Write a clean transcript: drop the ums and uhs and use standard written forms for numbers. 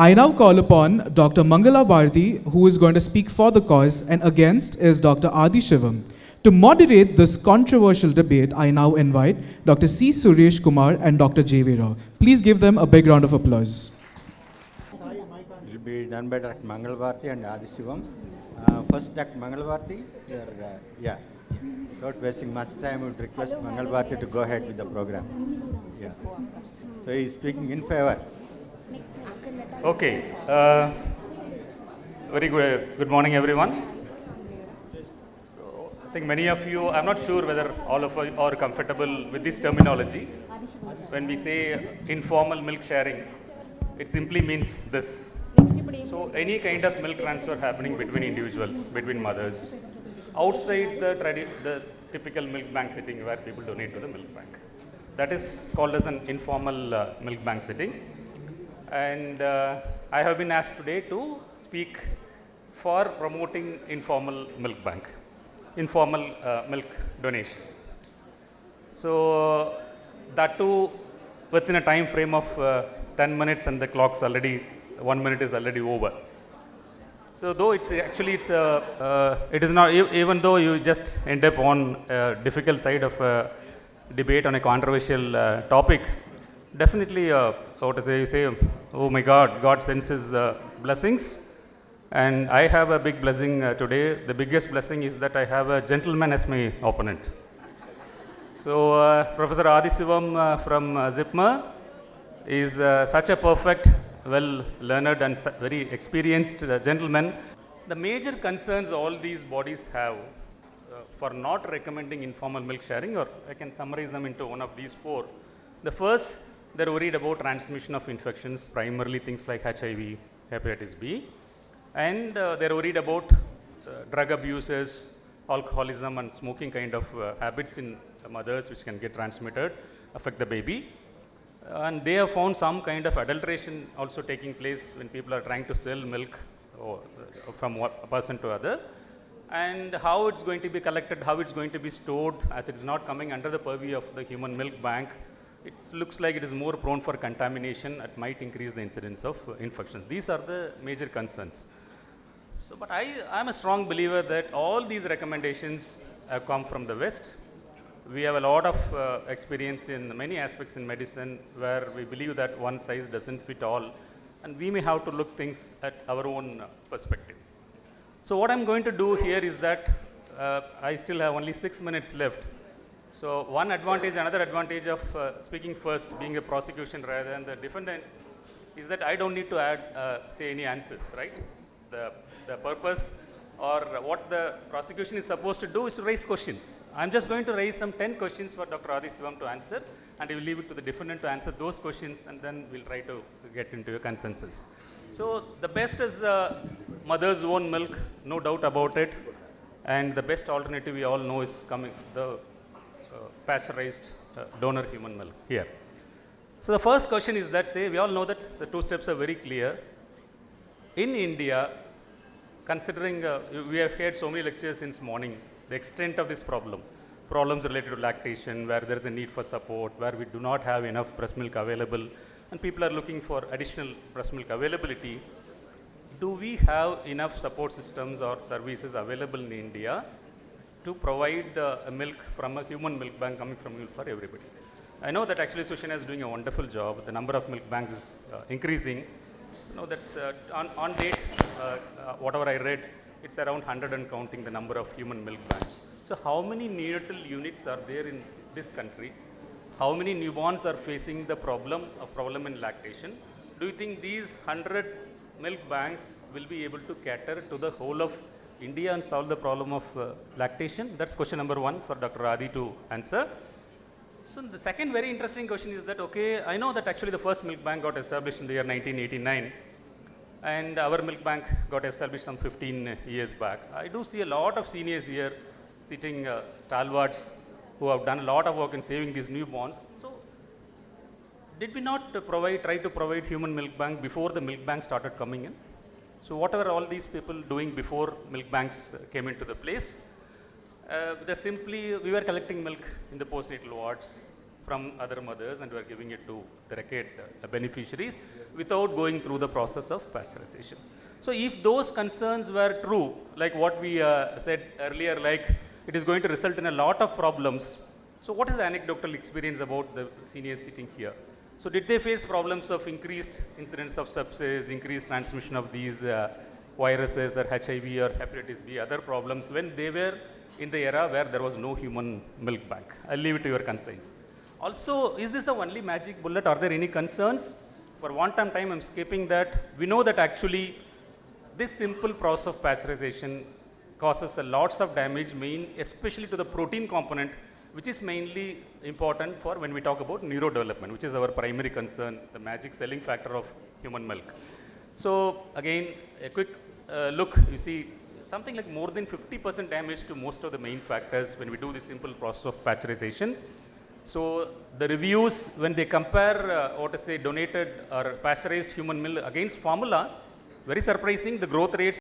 I now call upon Dr. Mangala Bharathi, who is going to speak for the cause, and against is Dr. Adi Shivam. To moderate this controversial debate, I now invite Dr. C. Suresh Kumar and Dr. J. V. Rao. Please give them a big round of applause. It will be done by Dr. Mangala Bharathi and Adi Shivam. First, Dr. Mangala Bharathi, without wasting much time, I would request Mangala Bharathi to go ahead with the program. Yeah. So he is speaking in favor. Okay. Very good morning, everyone. So, I think many of you, I'm not sure whether all of you are comfortable with this terminology. When we say informal milk sharing, it simply means this. So, any kind of milk transfer happening between individuals, between mothers, outside the typical milk bank setting where people donate to the milk bank. That is called as an informal milk bank setting. And I have been asked today to speak for promoting informal milk bank, informal milk donation. So that too within a time frame of 10 minutes, and the clock's already, 1 minute is already over. So though it is not, even though you just end up on a difficult side of a debate on a controversial topic, definitely, you say, oh my God, God sends His blessings. And I have a big blessing today. The biggest blessing is that I have a gentleman as my opponent. So Professor Adi Shivam from ZIPMA is such a perfect, well-learned and very experienced gentleman. The major concerns all these bodies have for not recommending informal milk sharing, or I can summarize them into one of these four. The first, they're worried about transmission of infections, primarily things like HIV, hepatitis B. And they're worried about drug abuses, alcoholism and smoking kind of habits in mothers which can get transmitted, affect the baby. And they have found some kind of adulteration also taking place when people are trying to sell milk from one person to other. And how it's going to be collected, how it's going to be stored, as it is not coming under the purview of the human milk bank. It looks like it is more prone for contamination. It might increase the incidence of infections. These are the major concerns. So, but I'm a strong believer that all these recommendations have come from the West. We have a lot of experience in many aspects in medicine where we believe that one size doesn't fit all, and we may have to look things at our own perspective. So what I'm going to do here is that I still have only 6 minutes left. So one advantage, another advantage of speaking first, being a prosecution rather than the defendant, is that I don't need to say any answers, right? The purpose or what the prosecution is supposed to do is to raise questions. I'm just going to raise some 10 questions for Dr. Adi Shivam to answer, and I will leave it to the defendant to answer those questions, and then we'll try to get into a consensus. So the best is mother's own milk, no doubt about it. And the best alternative we all know is coming, the pasteurized donor human milk here. So the first question is that, we all know that the two steps are very clear. In India, considering we have heard so many lectures since morning, the extent of this problems related to lactation, where there is a need for support, where we do not have enough breast milk available, and people are looking for additional breast milk availability. Do we have enough support systems or services available in India to provide milk from a human milk bank coming from milk for everybody? I know that actually Sushena is doing a wonderful job. The number of milk banks is increasing. You know, that's on date, whatever I read, it's around 100 and counting the number of human milk banks. So how many neonatal units are there in this country? How many newborns are facing the problem in lactation? Do you think these 100 milk banks will be able to cater to the whole of India and solve the problem of lactation? That's question number one for Dr. Adi to answer. So the second very interesting question is that, okay, I know that actually the first milk bank got established in the year 1989, and our milk bank got established some 15 years back. I do see a lot of seniors here sitting stalwarts who have done a lot of work in saving these newborns. So did we not try to provide human milk bank before the milk bank started coming in? So what were all these people doing before milk banks came into the place? We were collecting milk in the postnatal wards from other mothers and we are giving it to the decade beneficiaries without going through the process of pasteurization. So if those concerns were true, like what we said earlier, like it is going to result in a lot of problems. So what is the anecdotal experience about the seniors sitting here? So did they face problems of increased incidence of sepsis, increased transmission of these viruses or HIV or hepatitis B, other problems when they were in the era where there was no human milk bank? I'll leave it to your concerns. Also, is this the only magic bullet? Are there any concerns? For one time I'm skipping that. We know that actually this simple process of pasteurization causes a lots of damage, especially to the protein component, which is mainly important for when we talk about neurodevelopment, which is our primary concern, the magic selling factor of human milk. So again, a quick look, you see something like more than 50% damage to most of the main factors when we do the simple process of pasteurization. So the reviews, when they compare donated or pasteurized human milk against formula, very surprising, the growth rates